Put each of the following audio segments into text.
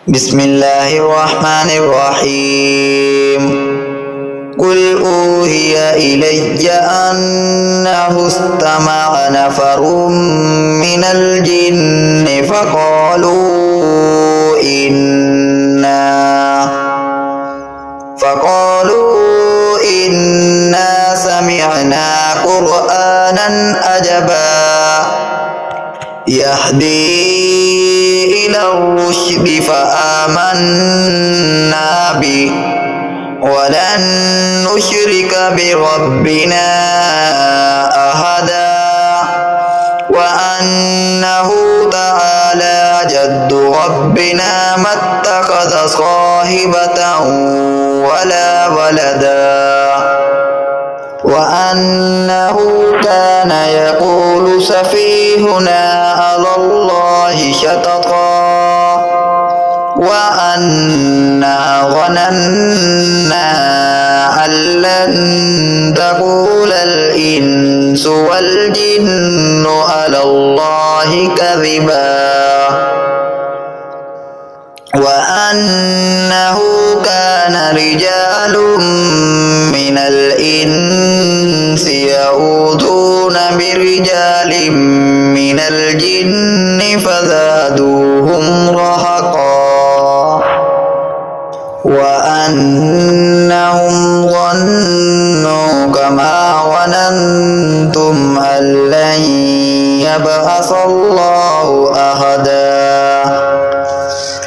بسم الله الرحمن الرحيم قل أوحي إلي أنه استمع نفر من الجن فقالوا إنا سمعنا قرآنا عجبا يهدي إلى الرشد فآمنا به ولن نشرك بربنا أحدا وأنه تعالى جد ربنا ما اتخذ صاحبة ولا ولدا وأنه كان يقول سفيهنا على الله شططا وأنا ظننا أن لن تقول الإنس والجن على الله كذبا وأنه كان رجال من الإنس يعوذون برجال من الجن فزادوهم رهقا وأنهم ظنوا كما ظننتم أن لن يبعث الله أحدا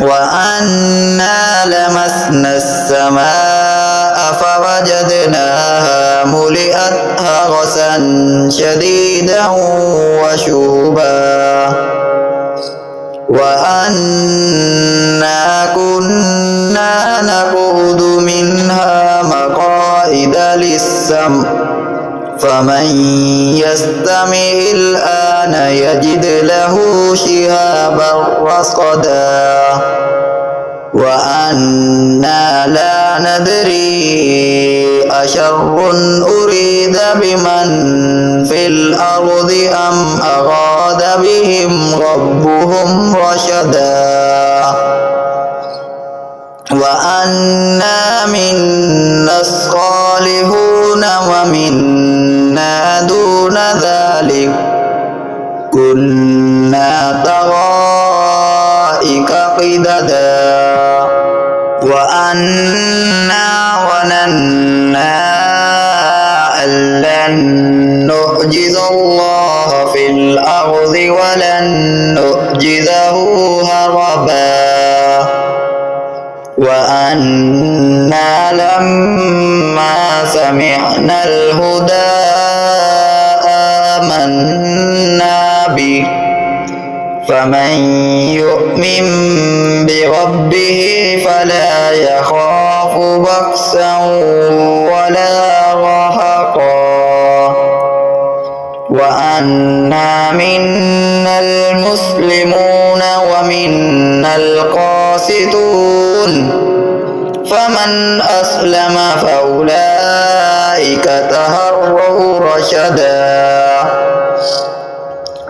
وأنا لمسنا السماء فوجدناها ملئت حرسا شديدا وشهبا وأنا كنا نقعد منها مقاعد للسمع فمن يستمع الآن يجد له شهابا رصدا وأنا لا ندري أشر أريد بمن في الأرض أم أراد بهم ربهم رشدا وأنا منا الصالحون ومنا دون ذلك كنا طرائق قددا وأنا ظننا أن لن نعجز الله في الأرض ولن نعجزه هربا وأنا لما سمعنا الهدى آمنا به فمن يؤمن بربه فلا يخاف بخسا ولا رهقا وأنا منا المسلمون ومنا القاسطون فمن أسلم فأولئك تهروا رشدا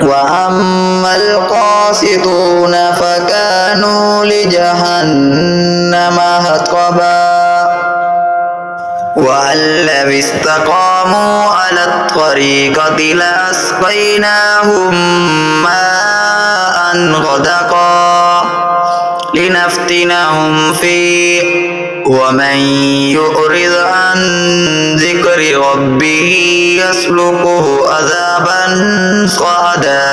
وأما القاسطون فكانوا لجهنم حطبا وأن لو استقاموا على الطريقة لأسقيناهم ماء غدقا لنفتنهم فيه ومن يعرض عن ذكر ربه يسلكه عذابا صعدا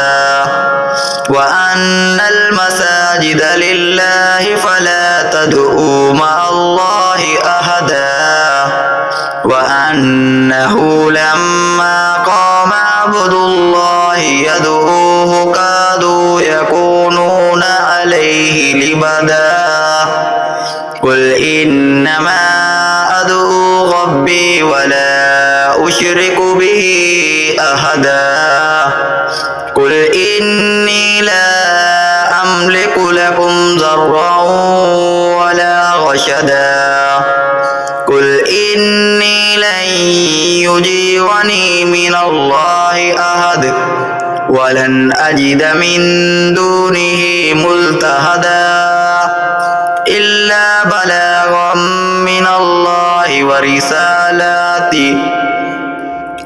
وأن المساجد لله فلا تدعوا مع الله أحدا وأنه لما قام عبد الله يدعوه كادوا يكونون عليه لبدا قل إنما أدعو ربي ولا أشرك به أحدا قل إني لا أملك لكم ضرا ولا رشدا قل إني لن يجيرني من الله أحد ولن أجد من دونه ملتحدا بلاغا من الله ورسالاته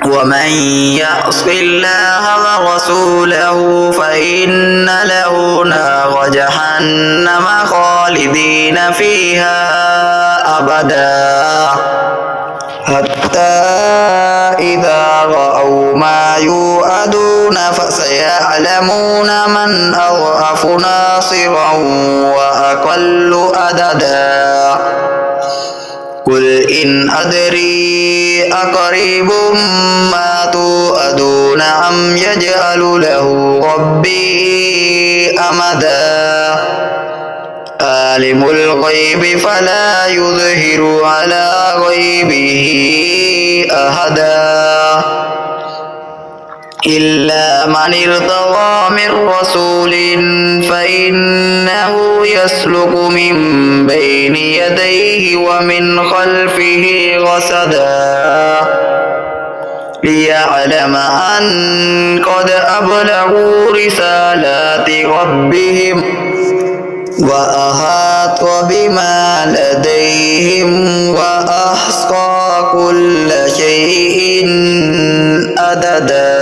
ومن يعص الله ورسوله فإن له نار جهنم خالدين فيها أبدا حتى إذا رأوا ما يوعدون فسيعلمون من أضعف ناصرا وأقل عددا قل إن أدري أقريب ما توعدون أم يجعل له ربي أمدا عالم الغيب فلا يظهر على غيبه أحدا إلا من ارتضى من رسول فإنه يسلك من بين يديه ومن خلفه رصدا ليعلم أن قد أبلغوا رسالات ربهم وأحاط بما لديهم وأحصى كل شيء عددا.